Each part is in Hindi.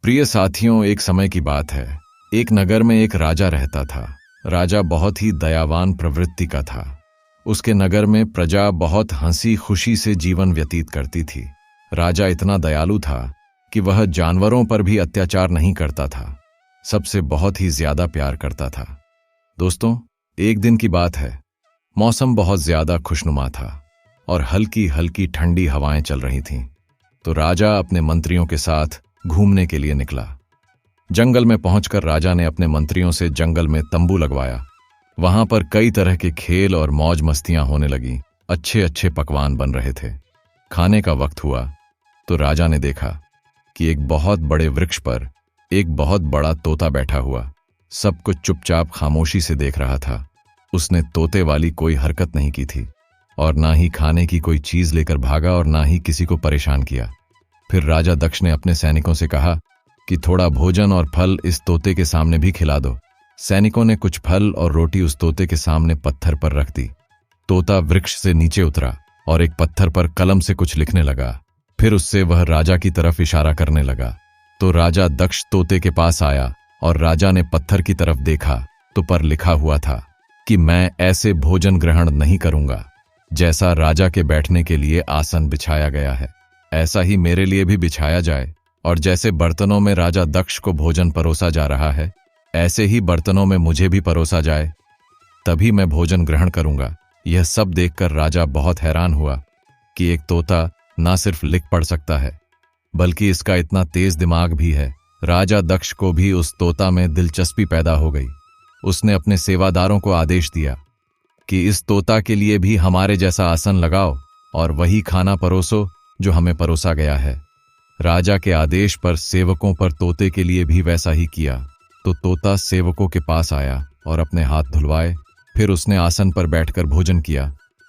प्रिय साथियों, एक समय की बात है। एक नगर में एक राजा रहता था। राजा बहुत ही दयावान प्रवृत्ति का था। उसके नगर में प्रजा बहुत हंसी खुशी से जीवन व्यतीत करती थी। राजा इतना दयालु था कि वह जानवरों पर भी अत्याचार नहीं करता था, सबसे बहुत ही ज्यादा प्यार करता था। दोस्तों, एक दिन की बात है। मौसम बहुत ज्यादा खुशनुमा था और हल्की हल्की ठंडी हवाएं चल रही थीं। तो राजा अपने मंत्रियों के साथ घूमने के लिए निकला। जंगल में पहुंचकर राजा ने अपने मंत्रियों से जंगल में तंबू लगवाया। वहां पर कई तरह के खेल और मौज मस्तियां होने लगी। अच्छे अच्छे पकवान बन रहे थे। खाने का वक्त हुआ तो राजा ने देखा कि एक बहुत बड़े वृक्ष पर एक बहुत बड़ा तोता बैठा हुआ सब कुछ चुपचाप खामोशी से देख रहा था। उसने तोते वाली कोई हरकत नहीं की थी और ना ही खाने की कोई चीज लेकर भागा और ना ही किसी को परेशान किया। फिर राजा दक्ष ने अपने सैनिकों से कहा कि थोड़ा भोजन और फल इस तोते के सामने भी खिला दो। सैनिकों ने कुछ फल और रोटी उस तोते के सामने पत्थर पर रख दी। तोता वृक्ष से नीचे उतरा और एक पत्थर पर कलम से कुछ लिखने लगा। फिर उससे वह राजा की तरफ इशारा करने लगा। तो राजा दक्ष तोते के पास आया और राजा ने पत्थर की तरफ देखा तो पर लिखा हुआ था कि मैं ऐसे भोजन ग्रहण नहीं करूंगा। जैसा राजा के बैठने के लिए आसन बिछाया गया है, ऐसा ही मेरे लिए भी बिछाया जाए, और जैसे बर्तनों में राजा दक्ष को भोजन परोसा जा रहा है, ऐसे ही बर्तनों में मुझे भी परोसा जाए, तभी मैं भोजन ग्रहण करूंगा। यह सब देखकर राजा बहुत हैरान हुआ कि एक तोता ना सिर्फ लिख पढ़ सकता है, बल्कि इसका इतना तेज दिमाग भी है। राजा दक्ष को भी उस तोता में दिलचस्पी पैदा हो गई। उसने अपने सेवादारों को आदेश दिया कि इस तोता के लिए भी हमारे जैसा आसन लगाओ और वही खाना परोसो जो हमें परोसा गया है। राजा के आदेश पर सेवकों पर तोते के लिए भी वैसा ही किया। तो तोता सेवकों के पास आया और अपने हाथ धुलवाए। फिर उसने आसन पर बैठकर भोजन किया।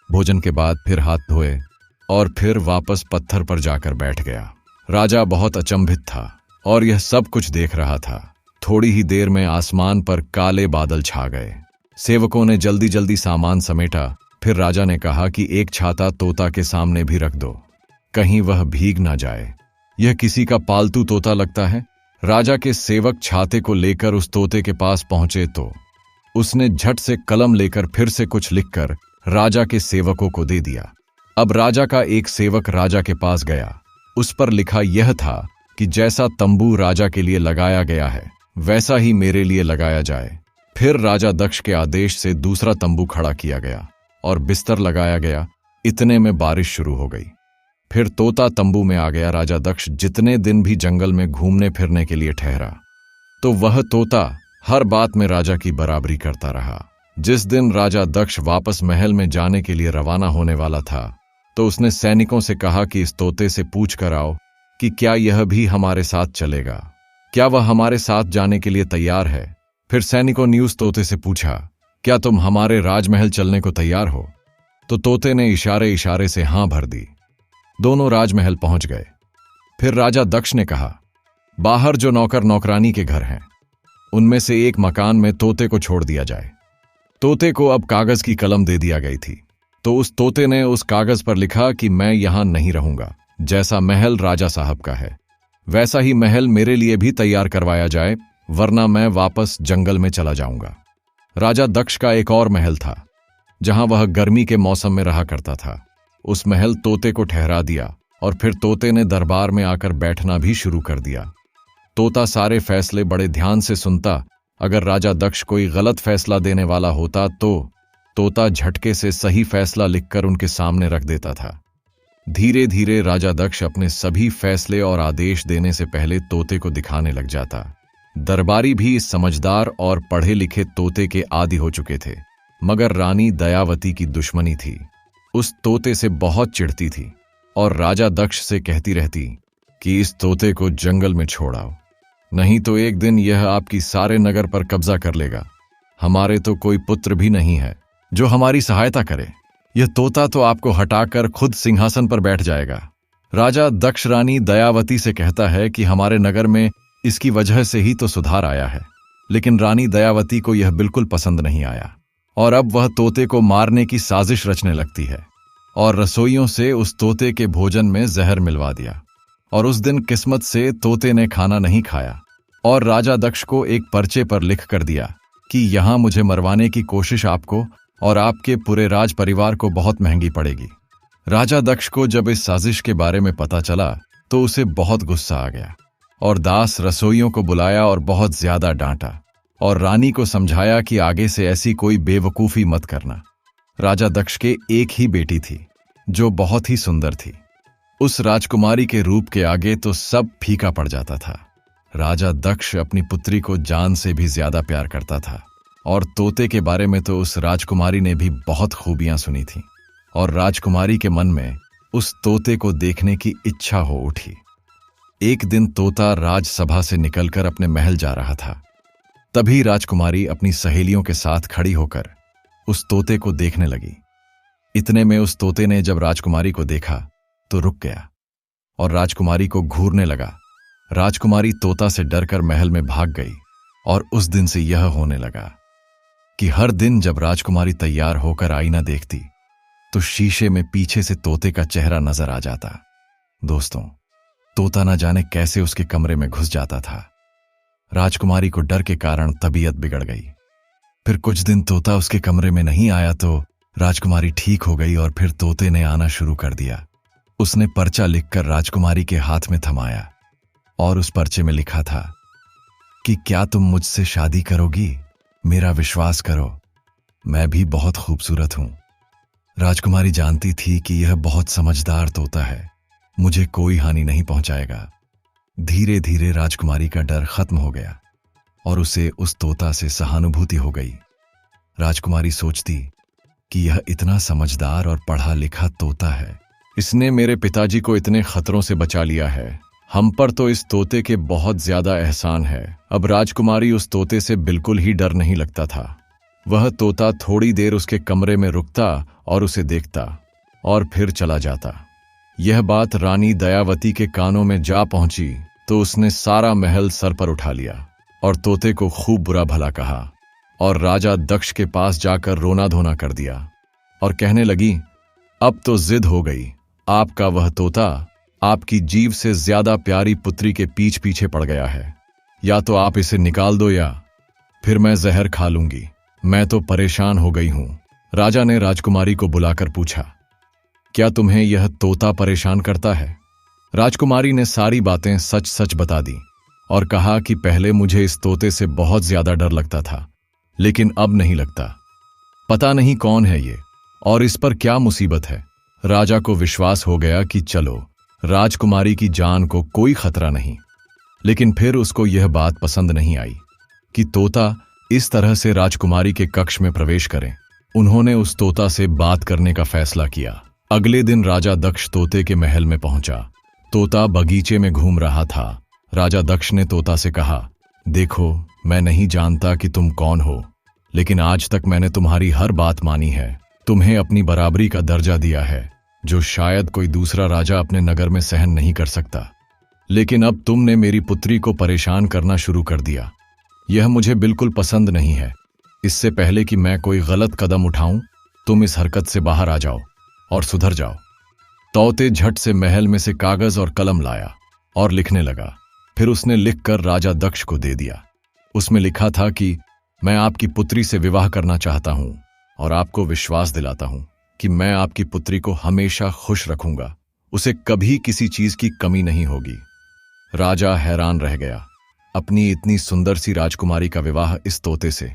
भोजन के बाद फिर हाथ धोए और फिर वापस पत्थर पर जाकर बैठ गया। राजा बहुत अचंभित था और यह सब कुछ देख रहा था। थोड़ी ही देर में आसमान पर काले बादल छा गए। सेवकों ने जल्दी जल्दी सामान समेटा। फिर राजा ने कहा कि एक छाता तोता के सामने भी रख दो, कहीं वह भीग ना जाए। यह किसी का पालतू तोता लगता है। राजा के सेवक छाते को लेकर उस तोते के पास पहुंचे तो उसने झट से कलम लेकर फिर से कुछ लिखकर राजा के सेवकों को दे दिया। अब राजा का एक सेवक राजा के पास गया। उस पर लिखा यह था कि जैसा तंबू राजा के लिए लगाया गया है, वैसा ही मेरे लिए लगाया जाए। फिर राजा दक्ष के आदेश से दूसरा तंबू खड़ा किया गया और बिस्तर लगाया गया। इतने में बारिश शुरू हो गई। फिर तोता तंबू में आ गया। राजा दक्ष जितने दिन भी जंगल में घूमने फिरने के लिए ठहरा, तो वह तोता हर बात में राजा की बराबरी करता रहा। जिस दिन राजा दक्ष वापस महल में जाने के लिए रवाना होने वाला था, तो उसने सैनिकों से कहा कि इस तोते से पूछ कर आओ कि क्या यह भी हमारे साथ चलेगा, क्या वह हमारे साथ जाने के लिए तैयार है। फिर सैनिकों ने उस तोते से पूछा, क्या तुम हमारे राजमहल चलने को तैयार हो? तो तोते ने इशारे इशारे से हां भर दी। दोनों राजमहल पहुंच गए। फिर राजा दक्ष ने कहा, बाहर जो नौकर नौकरानी के घर हैं, उनमें से एक मकान में तोते को छोड़ दिया जाए। तोते को अब कागज की कलम दे दिया गई थी। तो उस तोते ने उस कागज पर लिखा कि मैं यहां नहीं रहूंगा। जैसा महल राजा साहब का है, वैसा ही महल मेरे लिए भी तैयार करवाया जाए, वरना मैं वापस जंगल में चला जाऊंगा। राजा दक्ष का एक और महल था, जहां वह गर्मी के मौसम में रहा करता था। उस महल तोते को ठहरा दिया और फिर तोते ने दरबार में आकर बैठना भी शुरू कर दिया। तोता सारे फैसले बड़े ध्यान से सुनता। अगर राजा दक्ष कोई गलत फैसला देने वाला होता तो तोता झटके से सही फैसला लिखकर उनके सामने रख देता था। धीरे धीरे राजा दक्ष अपने सभी फैसले और आदेश देने से पहले तोते को दिखाने लग जाता। दरबारी भी इस समझदार और पढ़े लिखे तोते के आदी हो चुके थे, मगर रानी दयावती की दुश्मनी थी। उस तोते से बहुत चिढ़ती थी और राजा दक्ष से कहती रहती कि इस तोते को जंगल में छोड़ाओ, नहीं तो एक दिन यह आपकी सारे नगर पर कब्जा कर लेगा। हमारे तो कोई पुत्र भी नहीं है जो हमारी सहायता करे। यह तोता तो आपको हटाकर खुद सिंहासन पर बैठ जाएगा। राजा दक्ष रानी दयावती से कहता है कि हमारे नगर में इसकी वजह से ही तो सुधार आया है, लेकिन रानी दयावती को यह बिल्कुल पसंद नहीं आया और अब वह तोते को मारने की साजिश रचने लगती है और रसोइयों से उस तोते के भोजन में जहर मिलवा दिया और उस दिन किस्मत से तोते ने खाना नहीं खाया और राजा दक्ष को एक पर्चे पर लिख कर दिया कि यहां मुझे मरवाने की कोशिश आपको और आपके पूरे राज परिवार को बहुत महंगी पड़ेगी। राजा दक्ष को जब इस साजिश के बारे में पता चला तो उसे बहुत गुस्सा आ गया और दास रसोइयों को बुलाया और बहुत ज्यादा डांटा और रानी को समझाया कि आगे से ऐसी कोई बेवकूफी मत करना। राजा दक्ष के एक ही बेटी थी जो बहुत ही सुंदर थी। उस राजकुमारी के रूप के आगे तो सब फीका पड़ जाता था। राजा दक्ष अपनी पुत्री को जान से भी ज्यादा प्यार करता था और तोते के बारे में तो उस राजकुमारी ने भी बहुत खूबियां सुनी थीं और राजकुमारी के मन में उस तोते को देखने की इच्छा हो उठी। एक दिन तोता राजसभा से निकलकर अपने महल जा रहा था। तभी राजकुमारी अपनी सहेलियों के साथ खड़ी होकर उस तोते को देखने लगी। इतने में उस तोते ने जब राजकुमारी को देखा तो रुक गया और राजकुमारी को घूरने लगा। राजकुमारी तोता से डरकर महल में भाग गई और उस दिन से यह होने लगा कि हर दिन जब राजकुमारी तैयार होकर आईना देखती तो शीशे में पीछे से तोते का चेहरा नजर आ जाता। दोस्तों, तोता न जाने कैसे उसके कमरे में घुस जाता था। राजकुमारी को डर के कारण तबीयत बिगड़ गई। फिर कुछ दिन तोता उसके कमरे में नहीं आया तो राजकुमारी ठीक हो गई और फिर तोते ने आना शुरू कर दिया। उसने पर्चा लिखकर राजकुमारी के हाथ में थमाया और उस पर्चे में लिखा था कि क्या तुम मुझसे शादी करोगी? मेरा विश्वास करो, मैं भी बहुत खूबसूरत हूं। राजकुमारी जानती थी कि यह बहुत समझदार तोता है, मुझे कोई हानि नहीं पहुंचाएगा। धीरे धीरे राजकुमारी का डर खत्म हो गया और उसे उस तोता से सहानुभूति हो गई। राजकुमारी सोचती कि यह इतना समझदार और पढ़ा लिखा तोता है, इसने मेरे पिताजी को इतने खतरों से बचा लिया है। हम पर तो इस तोते के बहुत ज्यादा एहसान है। अब राजकुमारी उस तोते से बिल्कुल ही डर नहीं लगता था। वह तोता थोड़ी देर उसके कमरे में रुकता और उसे देखता और फिर चला जाता। यह बात रानी दयावती के कानों में जा पहुंची तो उसने सारा महल सर पर उठा लिया और तोते को खूब बुरा भला कहा और राजा दक्ष के पास जाकर रोना धोना कर दिया और कहने लगी, अब तो जिद हो गई। आपका वह तोता आपकी जीव से ज्यादा प्यारी पुत्री के पीछे पड़ गया है। या तो आप इसे निकाल दो या फिर मैं जहर खा लूंगी। मैं तो परेशान हो गई हूं। राजा ने राजकुमारी को बुलाकर पूछा, क्या तुम्हें यह तोता परेशान करता है? राजकुमारी ने सारी बातें सच सच बता दी और कहा कि पहले मुझे इस तोते से बहुत ज्यादा डर लगता था, लेकिन अब नहीं लगता। पता नहीं कौन है ये और इस पर क्या मुसीबत है। राजा को विश्वास हो गया कि चलो, राजकुमारी की जान को कोई खतरा नहीं। लेकिन फिर उसको यह बात पसंद नहीं आई कि तोता इस तरह से राजकुमारी के कक्ष में प्रवेश करे। उन्होंने उस तोता से बात करने का फैसला किया। अगले दिन राजा दक्ष तोते के महल में पहुंचा। तोता बगीचे में घूम रहा था। राजा दक्ष ने तोता से कहा, देखो, मैं नहीं जानता कि तुम कौन हो, लेकिन आज तक मैंने तुम्हारी हर बात मानी है। तुम्हें अपनी बराबरी का दर्जा दिया है, जो शायद कोई दूसरा राजा अपने नगर में सहन नहीं कर सकता। लेकिन अब तुमने मेरी पुत्री को परेशान करना शुरू कर दिया। यह मुझे बिल्कुल पसंद नहीं है। इससे पहले कि मैं कोई गलत कदम उठाऊं, तुम इस हरकत से बाहर आ जाओ और सुधर जाओ। तोते झट से महल में से कागज और कलम लाया और लिखने लगा। फिर उसने लिखकर राजा दक्ष को दे दिया। उसमें लिखा था कि मैं आपकी पुत्री से विवाह करना चाहता हूं और आपको विश्वास दिलाता हूं कि मैं आपकी पुत्री को हमेशा खुश रखूंगा। उसे कभी किसी चीज की कमी नहीं होगी। राजा हैरान रह गया। अपनी इतनी सुंदर सी राजकुमारी का विवाह इस तोते से,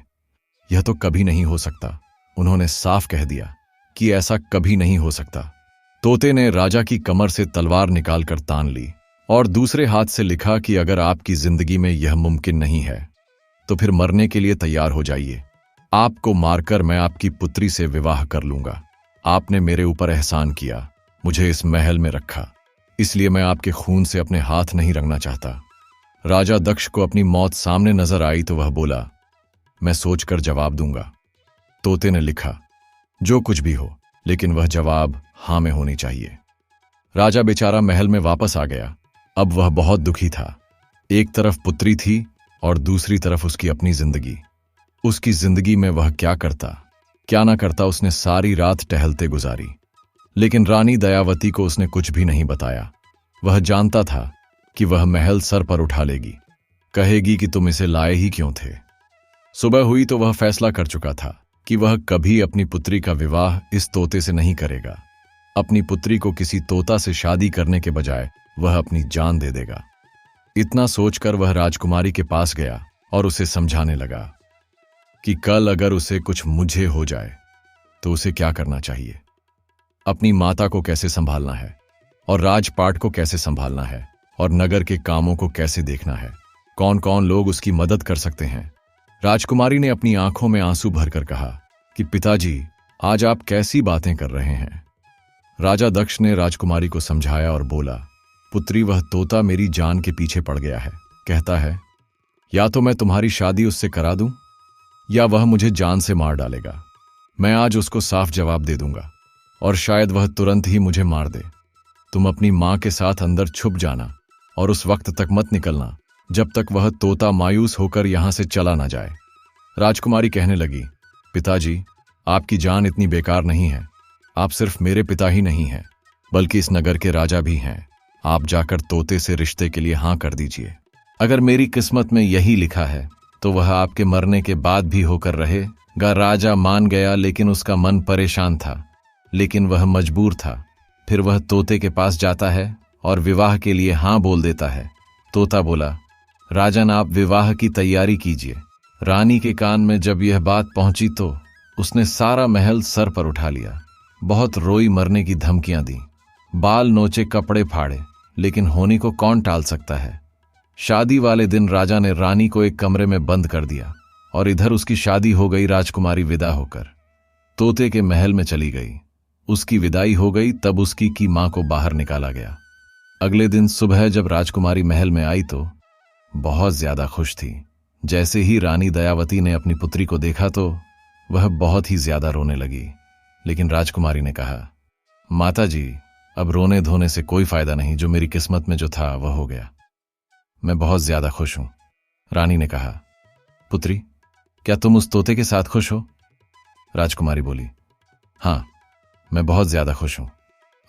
यह तो कभी नहीं हो सकता। उन्होंने साफ कह दिया कि ऐसा कभी नहीं हो सकता। तोते ने राजा की कमर से तलवार निकालकर तान ली और दूसरे हाथ से लिखा कि अगर आपकी जिंदगी में यह मुमकिन नहीं है तो फिर मरने के लिए तैयार हो जाइए। आपको मारकर मैं आपकी पुत्री से विवाह कर लूंगा। आपने मेरे ऊपर एहसान किया, मुझे इस महल में रखा, इसलिए मैं आपके खून से अपने हाथ नहीं रंगना चाहता। राजा दक्ष को अपनी मौत सामने नजर आई तो वह बोला, मैं सोचकर जवाब दूंगा। तोते ने लिखा, जो कुछ भी हो, लेकिन वह जवाब हाँ में होनी चाहिए। राजा बेचारा महल में वापस आ गया। अब वह बहुत दुखी था। एक तरफ पुत्री थी और दूसरी तरफ उसकी अपनी जिंदगी। उसकी जिंदगी में वह क्या करता क्या ना करता, उसने सारी रात टहलते गुजारी, लेकिन रानी दयावती को उसने कुछ भी नहीं बताया। वह जानता था कि वह महल सर पर उठा लेगी, कहेगी कि तुम इसे लाए ही क्यों थे। सुबह हुई तो वह फैसला कर चुका था कि वह कभी अपनी पुत्री का विवाह इस तोते से नहीं करेगा। अपनी पुत्री को किसी तोता से शादी करने के बजाय वह अपनी जान दे देगा। इतना सोचकर वह राजकुमारी के पास गया और उसे समझाने लगा कि कल अगर उसे कुछ मुझे हो जाए तो उसे क्या करना चाहिए, अपनी माता को कैसे संभालना है और राजपाट को कैसे संभालना है और नगर के कामों को कैसे देखना है, कौन कौन लोग उसकी मदद कर सकते हैं। राजकुमारी ने अपनी आंखों में आंसू भरकर कहा कि पिताजी, आज आप कैसी बातें कर रहे हैं। राजा दक्ष ने राजकुमारी को समझाया और बोला, पुत्री, वह तोता मेरी जान के पीछे पड़ गया है। कहता है या तो मैं तुम्हारी शादी उससे करा दूं या वह मुझे जान से मार डालेगा। मैं आज उसको साफ जवाब दे दूंगा और शायद वह तुरंत ही मुझे मार दे। तुम अपनी मां के साथ अंदर छुप जाना और उस वक्त तक मत निकलना जब तक वह तोता मायूस होकर यहां से चला ना जाए। राजकुमारी कहने लगी, पिताजी, आपकी जान इतनी बेकार नहीं है। आप सिर्फ मेरे पिता ही नहीं हैं बल्कि इस नगर के राजा भी हैं। आप जाकर तोते से रिश्ते के लिए हां कर दीजिए। अगर मेरी किस्मत में यही लिखा है तो वह आपके मरने के बाद भी होकर रहेगा। राजा मान गया, लेकिन उसका मन परेशान था, लेकिन वह मजबूर था। फिर वह तोते के पास जाता है और विवाह के लिए हां बोल देता है। तोता बोला, राजन, आप विवाह की तैयारी कीजिए। रानी के कान में जब यह बात पहुंची तो उसने सारा महल सर पर उठा लिया। बहुत रोई, मरने की धमकियां दी, बाल नोचे, कपड़े फाड़े, लेकिन होने को कौन टाल सकता है। शादी वाले दिन राजा ने रानी को एक कमरे में बंद कर दिया और इधर उसकी शादी हो गई। राजकुमारी विदा होकर तोते के महल में चली गई। उसकी विदाई हो गई तब उसकी की मां को बाहर निकाला गया। अगले दिन सुबह जब राजकुमारी महल में आई तो बहुत ज्यादा खुश थी। जैसे ही रानी दयावती ने अपनी पुत्री को देखा तो वह बहुत ही ज्यादा रोने लगी। लेकिन राजकुमारी ने कहा, माता जी, अब रोने धोने से कोई फायदा नहीं। जो मेरी किस्मत में जो था वह हो गया। मैं बहुत ज्यादा खुश हूं। रानी ने कहा, पुत्री, क्या तुम उस तोते के साथ खुश हो? राजकुमारी बोली, हां, मैं बहुत ज्यादा खुश हूं।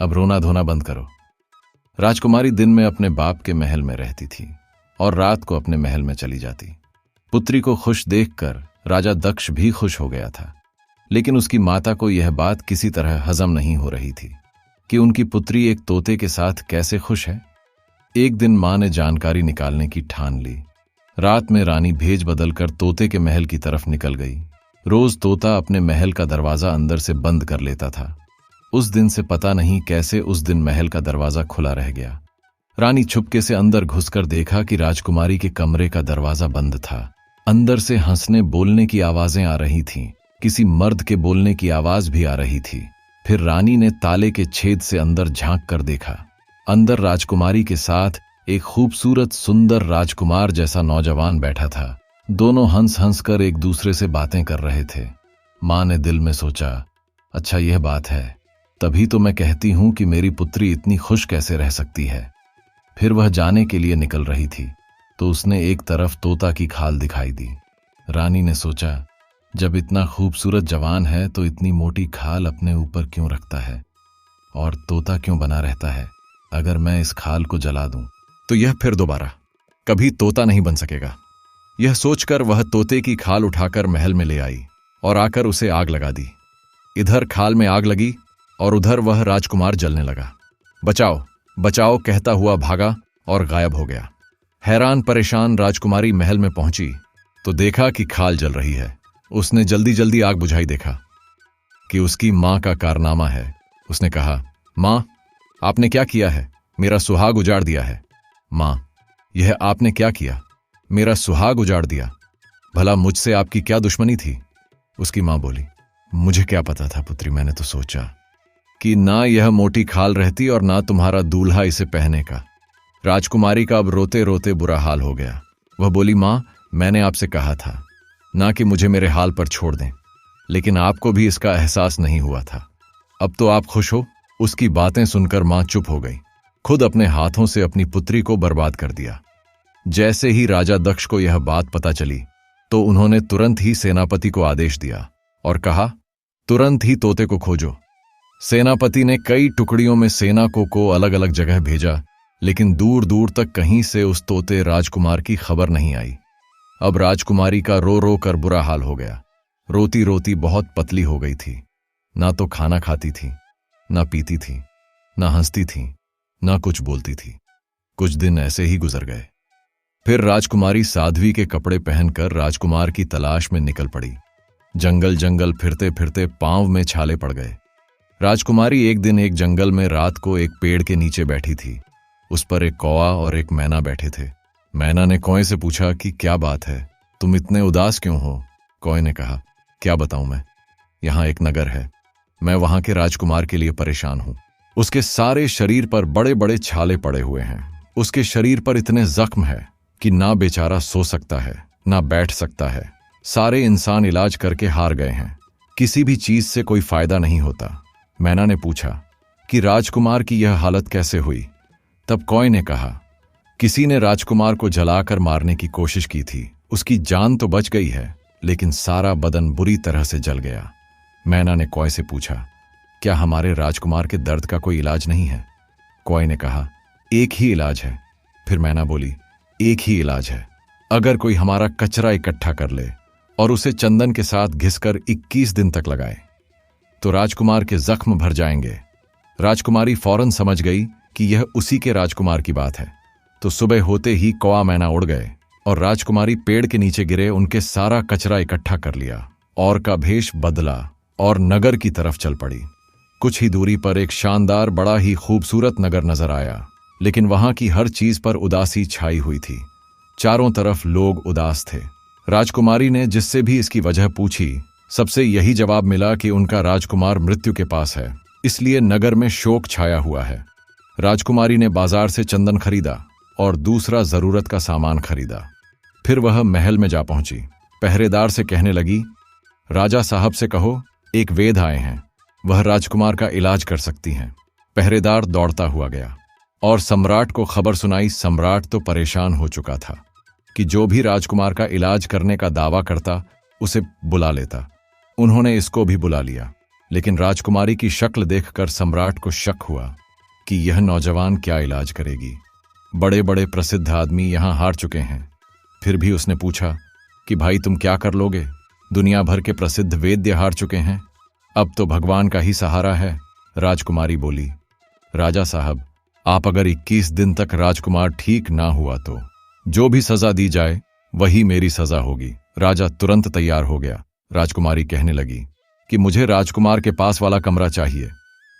अब रोना धोना बंद करो। राजकुमारी दिन में अपने बाप के महल में रहती थी और रात को अपने महल में चली जाती। पुत्री को खुश देखकर राजा दक्ष भी खुश हो गया था, लेकिन उसकी माता को यह बात किसी तरह हजम नहीं हो रही थी कि उनकी पुत्री एक तोते के साथ कैसे खुश है। एक दिन मां ने जानकारी निकालने की ठान ली। रात में रानी भेज बदलकर तोते के महल की तरफ निकल गई। रोज तोता अपने महल का दरवाजा अंदर से बंद कर लेता था। उस दिन से पता नहीं कैसे उस दिन महल का दरवाजा खुला रह गया। रानी छुपके से अंदर घुसकर देखा कि राजकुमारी के कमरे का दरवाजा बंद था। अंदर से हंसने बोलने की आवाजें आ रही थीं, किसी मर्द के बोलने की आवाज भी आ रही थी। फिर रानी ने ताले के छेद से अंदर झांक कर देखा। अंदर राजकुमारी के साथ एक खूबसूरत सुंदर राजकुमार जैसा नौजवान बैठा था। दोनों हंस हंस कर एक दूसरे से बातें कर रहे थे। मां ने दिल में सोचा, अच्छा यह बात है, तभी तो मैं कहती हूं कि मेरी पुत्री इतनी खुश कैसे रह सकती है। फिर वह जाने के लिए निकल रही थी तो उसने एक तरफ तोता की खाल दिखाई दी। रानी ने सोचा, जब इतना खूबसूरत जवान है तो इतनी मोटी खाल अपने ऊपर क्यों रखता है और तोता क्यों बना रहता है। अगर मैं इस खाल को जला दूं तो यह फिर दोबारा कभी तोता नहीं बन सकेगा। यह सोचकर वह तोते की खाल उठाकर महल में ले आई और आकर उसे आग लगा दी। इधर खाल में आग लगी और उधर वह राजकुमार जलने लगा। बचाओ बचाओ कहता हुआ भागा और गायब हो गया। हैरान परेशान राजकुमारी महल में पहुंची तो देखा कि खाल जल रही है। उसने जल्दी जल्दी आग बुझाई, देखा कि उसकी मां का कारनामा है। उसने कहा, मां, आपने क्या किया है? मेरा सुहाग उजाड़ दिया है। मां, यह आपने क्या किया? मेरा सुहाग उजाड़ दिया। भला मुझसे आपकी क्या दुश्मनी थी? उसकी मां बोली, मुझे क्या पता था पुत्री, मैंने तो सोचा कि ना यह मोटी खाल रहती और ना तुम्हारा दूल्हा इसे पहने का। राजकुमारी का अब रोते रोते बुरा हाल हो गया। वह बोली, मां, मैंने आपसे कहा था ना कि मुझे मेरे हाल पर छोड़ दें, लेकिन आपको भी इसका एहसास नहीं हुआ था। अब तो आप खुश हो। उसकी बातें सुनकर मां चुप हो गई। खुद अपने हाथों से अपनी पुत्री को बर्बाद कर दिया। जैसे ही राजा दक्ष को यह बात पता चली तो उन्होंने तुरंत ही सेनापति को आदेश दिया और कहा, तुरंत ही तोते को खोजो। सेनापति ने कई टुकड़ियों में सेना को अलग अलग जगह भेजा लेकिन दूर दूर तक कहीं से उस तोते राजकुमार की खबर नहीं आई। अब राजकुमारी का रो रो कर बुरा हाल हो गया। रोती रोती बहुत पतली हो गई थी। ना तो खाना खाती थी, ना पीती थी, ना हंसती थी, ना कुछ बोलती थी। कुछ दिन ऐसे ही गुजर गए। फिर राजकुमारी साध्वी के कपड़े पहनकर राजकुमार की तलाश में निकल पड़ी। जंगल जंगल फिरते फिरते पांव में छाले पड़ गए। राजकुमारी एक दिन एक जंगल में रात को एक पेड़ के नीचे बैठी थी। उस पर एक कौवा और एक मैना बैठे थे। मैना ने कौए से पूछा कि क्या बात है, तुम इतने उदास क्यों हो? कौए ने कहा, क्या बताऊं मैं, यहाँ एक नगर है, मैं वहां के राजकुमार के लिए परेशान हूं। उसके सारे शरीर पर बड़े बड़े छाले पड़े हुए हैं। उसके शरीर पर इतने जख्म है कि ना बेचारा सो सकता है, ना बैठ सकता है। सारे इंसान इलाज करके हार गए हैं, किसी भी चीज से कोई फायदा नहीं होता। मैना ने पूछा कि राजकुमार की यह हालत कैसे हुई? तब कौए ने कहा, किसी ने राजकुमार को जलाकर मारने की कोशिश की थी। उसकी जान तो बच गई है, लेकिन सारा बदन बुरी तरह से जल गया। मैना ने कौए से पूछा, क्या हमारे राजकुमार के दर्द का कोई इलाज नहीं है? कौए ने कहा, एक ही इलाज है। फिर मैना बोली, एक ही इलाज है, अगर कोई हमारा कचरा इकट्ठा कर ले और उसे चंदन के साथ घिसकर 21 दिन तक लगाए तो राजकुमार के जख्म भर जाएंगे। राजकुमारी फौरन समझ गई कि यह उसी के राजकुमार की बात है। तो सुबह होते ही कौआ मैना उड़ गए और राजकुमारी पेड़ के नीचे गिरे उनके सारा कचरा इकट्ठा कर लिया और का भेष बदला और नगर की तरफ चल पड़ी। कुछ ही दूरी पर एक शानदार बड़ा ही खूबसूरत नगर नजर आया, लेकिन वहां की हर चीज पर उदासी छाई हुई थी। चारों तरफ लोग उदास थे। राजकुमारी ने जिससे भी इसकी वजह पूछी, सबसे यही जवाब मिला कि उनका राजकुमार मृत्यु के पास है, इसलिए नगर में शोक छाया हुआ है। राजकुमारी ने बाजार से चंदन खरीदा और दूसरा जरूरत का सामान खरीदा। फिर वह महल में जा पहुंची। पहरेदार से कहने लगी, राजा साहब से कहो एक वेद आए हैं, वह राजकुमार का इलाज कर सकती हैं। पहरेदार दौड़ता हुआ गया और सम्राट को खबर सुनाई। सम्राट तो परेशान हो चुका था कि जो भी राजकुमार का इलाज करने का दावा करता उसे बुला लेता। उन्होंने इसको भी बुला लिया, लेकिन राजकुमारी की शक्ल देखकर सम्राट को शक हुआ कि यह नौजवान क्या इलाज करेगी। बड़े बड़े प्रसिद्ध आदमी यहां हार चुके हैं। फिर भी उसने पूछा कि भाई तुम क्या कर लोगे? दुनिया भर के प्रसिद्ध वैद्य हार चुके हैं, अब तो भगवान का ही सहारा है। राजकुमारी बोली, राजा साहब, आप अगर 21 दिन तक राजकुमार ठीक ना हुआ तो जो भी सजा दी जाए वही मेरी सजा होगी। राजा तुरंत तैयार हो गया। राजकुमारी कहने लगी कि मुझे राजकुमार के पास वाला कमरा चाहिए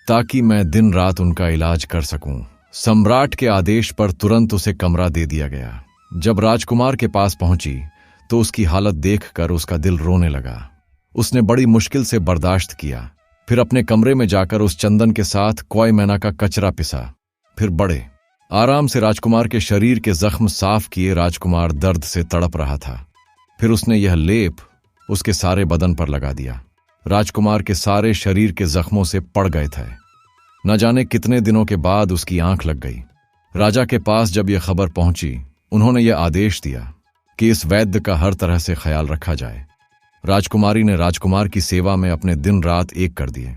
ताकि मैं दिन रात उनका इलाज कर सकूं। सम्राट के आदेश पर तुरंत उसे कमरा दे दिया गया। जब राजकुमार के पास पहुंची तो उसकी हालत देखकर उसका दिल रोने लगा। उसने बड़ी मुश्किल से बर्दाश्त किया। फिर अपने कमरे में जाकर उस चंदन के साथ कौए मैना का कचरा पिसा। फिर बड़े आराम से राजकुमार के शरीर के जख्म साफ किए। राजकुमार दर्द से तड़प रहा था। फिर उसने यह लेप उसके सारे बदन पर लगा दिया। राजकुमार के सारे शरीर के जख्मों से पड़ गए थे। न जाने कितने दिनों के बाद उसकी आंख लग गई। राजा के पास जब यह खबर पहुंची, उन्होंने यह आदेश दिया कि इस वैद्य का हर तरह से ख्याल रखा जाए। राजकुमारी ने राजकुमार की सेवा में अपने दिन रात एक कर दिए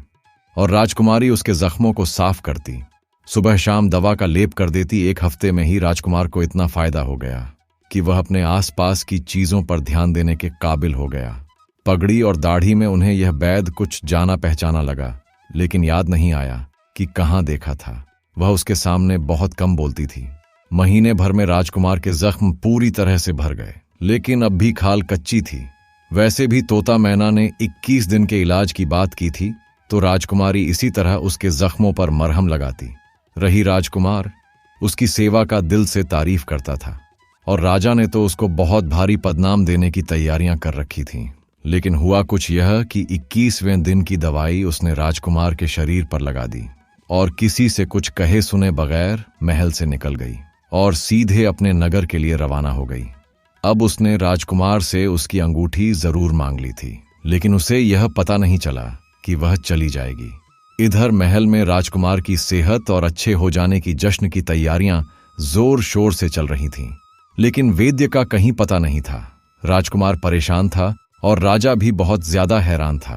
और राजकुमारी उसके जख्मों को साफ करती, सुबह शाम दवा का लेप कर देती। 1 हफ्ते में ही राजकुमार को इतना फायदा हो गया कि वह अपने आसपास की चीजों पर ध्यान देने के काबिल हो गया। पगड़ी और दाढ़ी में उन्हें यह वैद्य कुछ जाना पहचाना लगा, लेकिन याद नहीं आया कि कहाँ देखा था। वह उसके सामने बहुत कम बोलती थी। महीने भर में राजकुमार के जख्म पूरी तरह से भर गए, लेकिन अब भी खाल कच्ची थी। वैसे भी तोता मैना ने 21 दिन के इलाज की बात की थी, तो राजकुमारी इसी तरह उसके जख्मों पर मरहम लगाती रही। राजकुमार उसकी सेवा का दिल से तारीफ करता था और राजा ने तो उसको बहुत भारी पदनाम देने की तैयारियां कर रखी थीं। लेकिन हुआ कुछ यह कि 21वें दिन की दवाई उसने राजकुमार के शरीर पर लगा दी और किसी से कुछ कहे सुने बगैर महल से निकल गई और सीधे अपने नगर के लिए रवाना हो गई। अब उसने राजकुमार से उसकी अंगूठी जरूर मांग ली थी, लेकिन उसे यह पता नहीं चला कि वह चली जाएगी। इधर महल में राजकुमार की सेहत और अच्छे हो जाने की जश्न की तैयारियां जोर शोर से चल रही थीं, लेकिन वैद्य का कहीं पता नहीं था। राजकुमार परेशान था और राजा भी बहुत ज्यादा हैरान था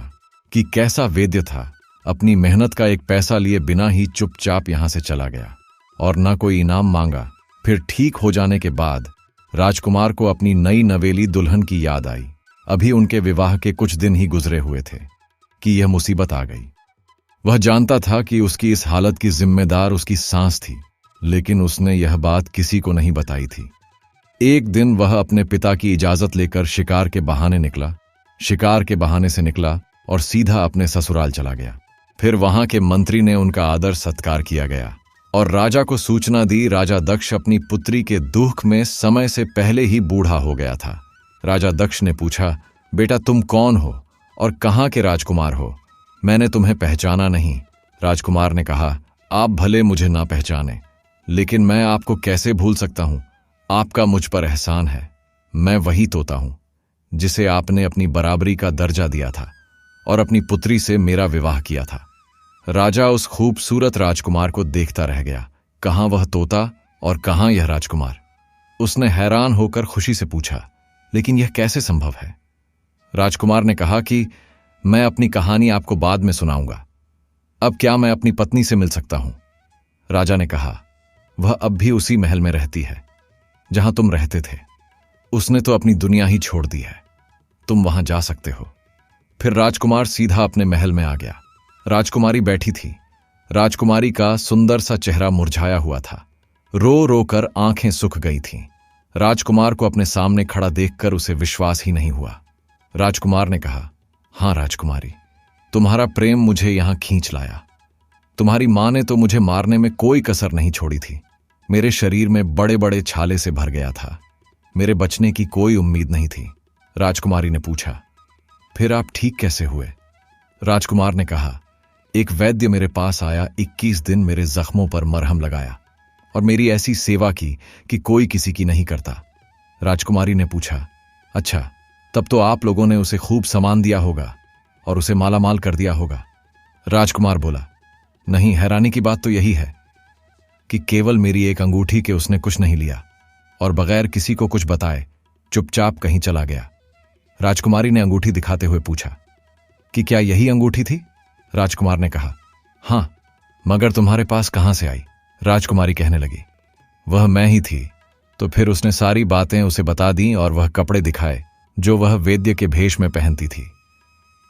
कि कैसा वैद्य था, अपनी मेहनत का एक पैसा लिए बिना ही चुपचाप यहां से चला गया। और न कोई इनाम मांगा। फिर ठीक हो जाने के बाद राजकुमार को अपनी नई नवेली दुल्हन की याद आई। अभी उनके विवाह के कुछ दिन ही गुजरे हुए थे कि यह मुसीबत आ गई। वह जानता था कि उसकी इस हालत की जिम्मेदार उसकी सांस थी, लेकिन उसने यह बात किसी को नहीं बताई थी। एक दिन वह अपने पिता की इजाजत लेकर शिकार के बहाने निकला। शिकार के बहाने से निकला और सीधा अपने ससुराल चला गया। फिर वहां के मंत्री ने उनका आदर सत्कार किया गया और राजा को सूचना दी। राजा दक्ष अपनी पुत्री के दुख में समय से पहले ही बूढ़ा हो गया था। राजा दक्ष ने पूछा, बेटा तुम कौन हो और कहाँ के राजकुमार हो? मैंने तुम्हें पहचाना नहीं। राजकुमार ने कहा, आप भले मुझे ना पहचाने, लेकिन मैं आपको कैसे भूल सकता हूं? आपका मुझ पर एहसान है। मैं वही तोता हूं जिसे आपने अपनी बराबरी का दर्जा दिया था और अपनी पुत्री से मेरा विवाह किया था। राजा उस खूबसूरत राजकुमार को देखता रह गया। कहां वह तोता और कहां यह राजकुमार? उसने हैरान होकर खुशी से पूछा, लेकिन यह कैसे संभव है? राजकुमार ने कहा कि मैं अपनी कहानी आपको बाद में सुनाऊंगा। अब क्या मैं अपनी पत्नी से मिल सकता हूं? राजा ने कहा, वह अब भी उसी महल में रहती है जहां तुम रहते थे। उसने तो अपनी दुनिया ही छोड़ दी है। तुम वहां जा सकते हो। फिर राजकुमार सीधा अपने महल में आ गया। राजकुमारी बैठी थी। राजकुमारी का सुंदर सा चेहरा मुरझाया हुआ था। रो रो कर आंखें सूख गई थीं। राजकुमार को अपने सामने खड़ा देखकर उसे विश्वास ही नहीं हुआ। राजकुमार ने कहा, हां राजकुमारी, तुम्हारा प्रेम मुझे यहां खींच लाया। तुम्हारी मां ने तो मुझे मारने में कोई कसर नहीं छोड़ी थी। मेरे शरीर में बड़े बड़े छाले से भर गया था। मेरे बचने की कोई उम्मीद नहीं थी। राजकुमारी ने पूछा, फिर आप ठीक कैसे हुए? राजकुमार ने कहा, एक वैद्य मेरे पास आया, 21 दिन मेरे जख्मों पर मरहम लगाया और मेरी ऐसी सेवा की कि कोई किसी की नहीं करता। राजकुमारी ने पूछा, अच्छा, तब तो आप लोगों ने उसे खूब सामान दिया होगा और उसे मालामाल कर दिया होगा। राजकुमार बोला, नहीं, हैरानी की बात तो यही है कि केवल मेरी एक अंगूठी के उसने कुछ नहीं लिया और बगैर किसी को कुछ बताए चुपचाप कहीं चला गया। राजकुमारी ने अंगूठी दिखाते हुए पूछा कि क्या यही अंगूठी थी? राजकुमार ने कहा, हां, मगर तुम्हारे पास कहां से आई? राजकुमारी कहने लगी, वह मैं ही थी। तो फिर उसने सारी बातें उसे बता दी और वह कपड़े दिखाए जो वह वेद्य के भेष में पहनती थी।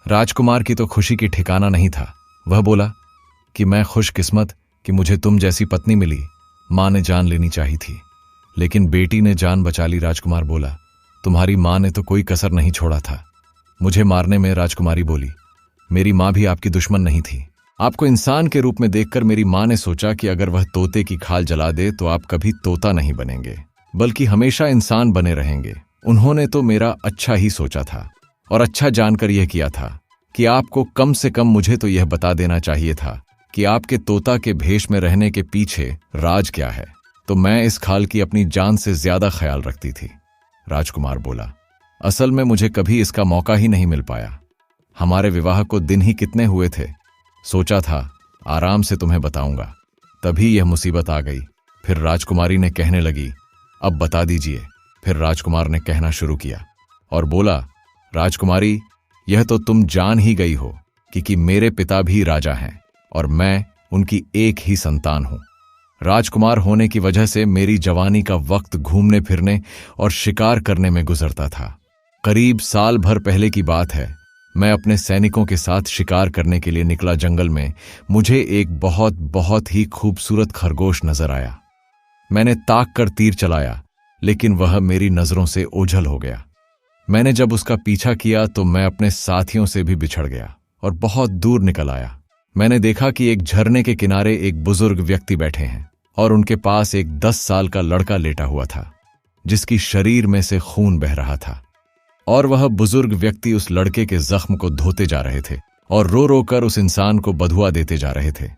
राजकुमार की तो खुशी की ठिकाना नहीं था। वह बोला कि मैं खुशकिस्मत कि मुझे तुम जैसी पत्नी मिली। मां ने जान लेनी चाहिए थी, लेकिन बेटी ने जान बचा ली। राजकुमार बोला, तुम्हारी मां ने तो कोई कसर नहीं छोड़ा था मुझे मारने में। राजकुमारी बोली, मेरी मां भी आपकी दुश्मन नहीं थी। आपको इंसान के रूप में देखकर मेरी मां ने सोचा कि अगर वह तोते की खाल जला दे तो आप कभी तोता नहीं बनेंगे, बल्कि हमेशा इंसान बने रहेंगे। उन्होंने तो मेरा अच्छा ही सोचा था और अच्छा जानकर यह किया था कि आपको कम से कम मुझे तो यह बता देना चाहिए था कि आपके तोता के भेष में रहने के पीछे राज क्या है। तो मैं इस खाल की अपनी जान से ज्यादा ख्याल रखती थी। राजकुमार बोला, असल में मुझे कभी इसका मौका ही नहीं मिल पाया। हमारे विवाह को दिन ही कितने हुए थे। सोचा था आराम से तुम्हें बताऊंगा, तभी यह मुसीबत आ गई। फिर राजकुमारी ने कहने लगी, अब बता दीजिए। फिर राजकुमार ने कहना शुरू किया और बोला, राजकुमारी, यह तो तुम जान ही गई हो कि मेरे पिता भी राजा हैं और मैं उनकी एक ही संतान हूं। राजकुमार होने की वजह से मेरी जवानी का वक्त घूमने फिरने और शिकार करने में गुजरता था। करीब साल भर पहले की बात है। मैं अपने सैनिकों के साथ शिकार करने के लिए निकला। जंगल में मुझे एक बहुत ही खूबसूरत खरगोश नजर आया। मैंने ताक कर तीर चलाया, लेकिन वह मेरी नजरों से ओझल हो गया। मैंने जब उसका पीछा किया तो मैं अपने साथियों से भी बिछड़ गया और बहुत दूर निकल आया। मैंने देखा कि एक झरने के किनारे एक बुजुर्ग व्यक्ति बैठे हैं और उनके पास एक 10 साल का लड़का लेटा हुआ था, जिसकी शरीर में से खून बह रहा था। और वह बुजुर्ग व्यक्ति उस लड़के के जख्म को धोते जा रहे थे और रो रो कर उस इंसान को बधुआ देते जा रहे थे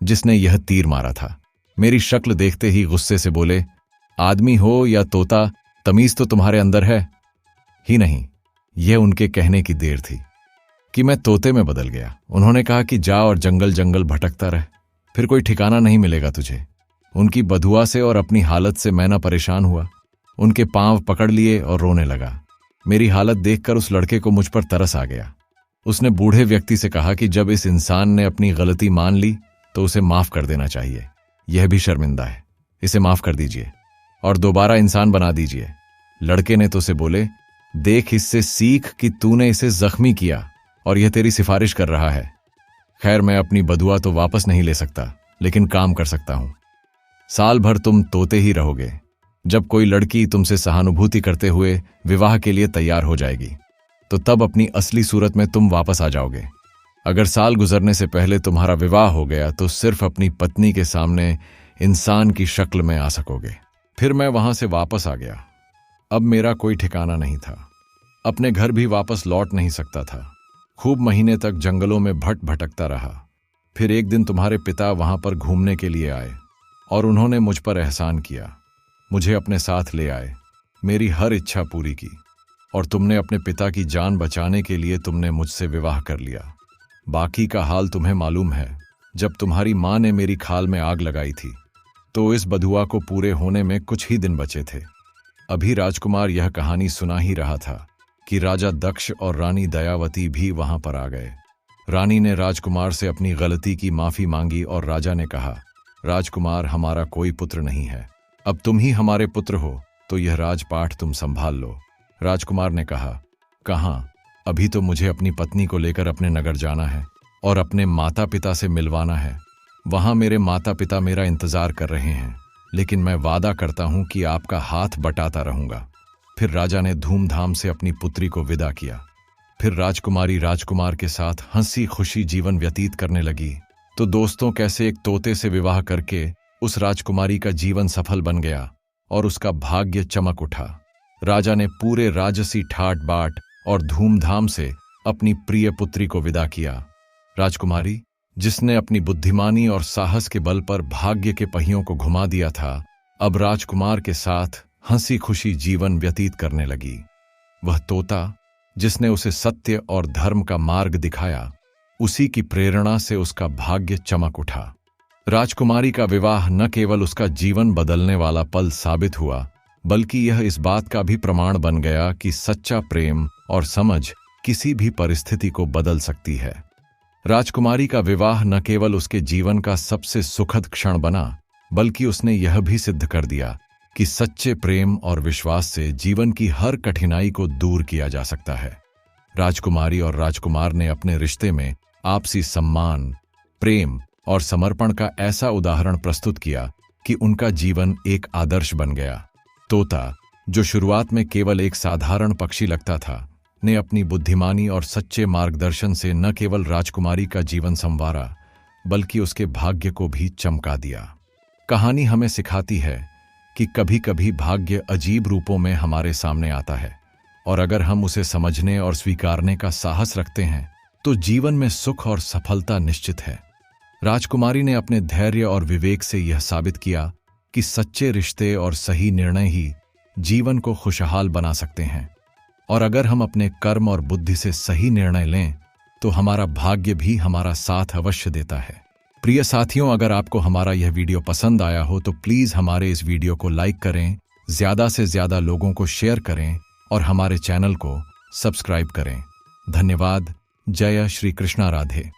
जिसने यह तीर मारा था। मेरी शक्ल देखते ही गुस्से से बोले, आदमी हो या तोता, तमीज तो तुम्हारे अंदर है ही नहीं। यह उनके कहने की देर थी कि मैं तोते में बदल गया। उन्होंने कहा कि जा और जंगल जंगल भटकता रह, फिर कोई ठिकाना नहीं मिलेगा तुझे। उनकी बधुआ से और अपनी हालत से मैं ना परेशान हुआ। उनके पांव पकड़ लिए और रोने लगा। मेरी हालत देखकर उस लड़के को मुझ पर तरस आ गया। उसने बूढ़े व्यक्ति से कहा कि जब इस इंसान ने अपनी गलती मान ली तो उसे माफ कर देना चाहिए। यह भी शर्मिंदा है, इसे माफ कर दीजिए और दोबारा इंसान बना दीजिए। लड़के ने तो उसे बोले, देख इससे सीख कि तूने इसे जख्मी किया और यह तेरी सिफारिश कर रहा है। खैर, मैं अपनी बदुआ तो वापस नहीं ले सकता, लेकिन काम कर सकता हूं। साल भर तुम तोते ही रहोगे। जब कोई लड़की तुमसे सहानुभूति करते हुए विवाह के लिए तैयार हो जाएगी, तो तब अपनी असली सूरत में तुम वापस आ जाओगे। अगर साल गुजरने से पहले तुम्हारा विवाह हो गया तो सिर्फ अपनी पत्नी के सामने इंसान की शक्ल में आ सकोगे। फिर मैं वहां से वापस आ गया। अब मेरा कोई ठिकाना नहीं था। अपने घर भी वापस लौट नहीं सकता था। खूब महीने तक जंगलों में भटकता रहा। फिर एक दिन तुम्हारे पिता वहां पर घूमने के लिए आए और उन्होंने मुझ पर एहसान किया। मुझे अपने साथ ले आए, मेरी हर इच्छा पूरी की और तुमने अपने पिता की जान बचाने के लिए तुमने मुझसे विवाह कर लिया। बाकी का हाल तुम्हें मालूम है। जब तुम्हारी माँ ने मेरी खाल में आग लगाई थी तो इस बधुआ को पूरे होने में कुछ ही दिन बचे थे। अभी राजकुमार यह कहानी सुना ही रहा था कि राजा दक्ष और रानी दयावती भी वहां पर आ गए। रानी ने राजकुमार से अपनी गलती की माफी मांगी और राजा ने कहा, राजकुमार, हमारा कोई पुत्र नहीं है, अब तुम ही हमारे पुत्र हो, तो यह राजपाट तुम संभाल लो। राजकुमार ने कहा, कहाँ? अभी तो मुझे अपनी पत्नी को लेकर अपने नगर जाना है और अपने माता पिता से मिलवाना है। वहां मेरे माता पिता मेरा इंतजार कर रहे हैं, लेकिन मैं वादा करता हूं कि आपका हाथ बटाता रहूंगा। फिर राजा ने धूमधाम से अपनी पुत्री को विदा किया। फिर राजकुमारी राजकुमार के साथ हंसी खुशी जीवन व्यतीत करने लगी। तो दोस्तों, कैसे एक तोते से विवाह करके उस राजकुमारी का जीवन सफल बन गया और उसका भाग्य चमक उठा। राजा ने पूरे राजसी ठाट बाट और धूमधाम से अपनी प्रिय पुत्री को विदा किया। राजकुमारी, जिसने अपनी बुद्धिमानी और साहस के बल पर भाग्य के पहियों को घुमा दिया था, अब राजकुमार के साथ हंसी खुशी जीवन व्यतीत करने लगी। वह तोता जिसने उसे सत्य और धर्म का मार्ग दिखाया, उसी की प्रेरणा से उसका भाग्य चमक उठा। राजकुमारी का विवाह न केवल उसका जीवन बदलने वाला पल साबित हुआ, बल्कि यह इस बात का भी प्रमाण बन गया कि सच्चा प्रेम और समझ किसी भी परिस्थिति को बदल सकती है। राजकुमारी का विवाह न केवल उसके जीवन का सबसे सुखद क्षण बना, बल्कि उसने यह भी सिद्ध कर दिया कि सच्चे प्रेम और विश्वास से जीवन की हर कठिनाई को दूर किया जा सकता है। राजकुमारी और राजकुमार ने अपने रिश्ते में आपसी सम्मान, प्रेम और समर्पण का ऐसा उदाहरण प्रस्तुत किया कि उनका जीवन एक आदर्श बन गया। तोता, जो शुरुआत में केवल एक साधारण पक्षी लगता था, ने अपनी बुद्धिमानी और सच्चे मार्गदर्शन से न केवल राजकुमारी का जीवन संवारा, बल्कि उसके भाग्य को भी चमका दिया। कहानी हमें सिखाती है कि कभी कभी भाग्य अजीब रूपों में हमारे सामने आता है, और अगर हम उसे समझने और स्वीकारने का साहस रखते हैं तो जीवन में सुख और सफलता निश्चित है। राजकुमारी ने अपने धैर्य और विवेक से यह साबित किया कि सच्चे रिश्ते और सही निर्णय ही जीवन को खुशहाल बना सकते हैं, और अगर हम अपने कर्म और बुद्धि से सही निर्णय लें तो हमारा भाग्य भी हमारा साथ अवश्य देता है। प्रिय साथियों, अगर आपको हमारा यह वीडियो पसंद आया हो तो प्लीज़ हमारे इस वीडियो को लाइक करें, ज़्यादा से ज़्यादा लोगों को शेयर करें और हमारे चैनल को सब्सक्राइब करें। धन्यवाद। जय श्री कृष्णा राधे।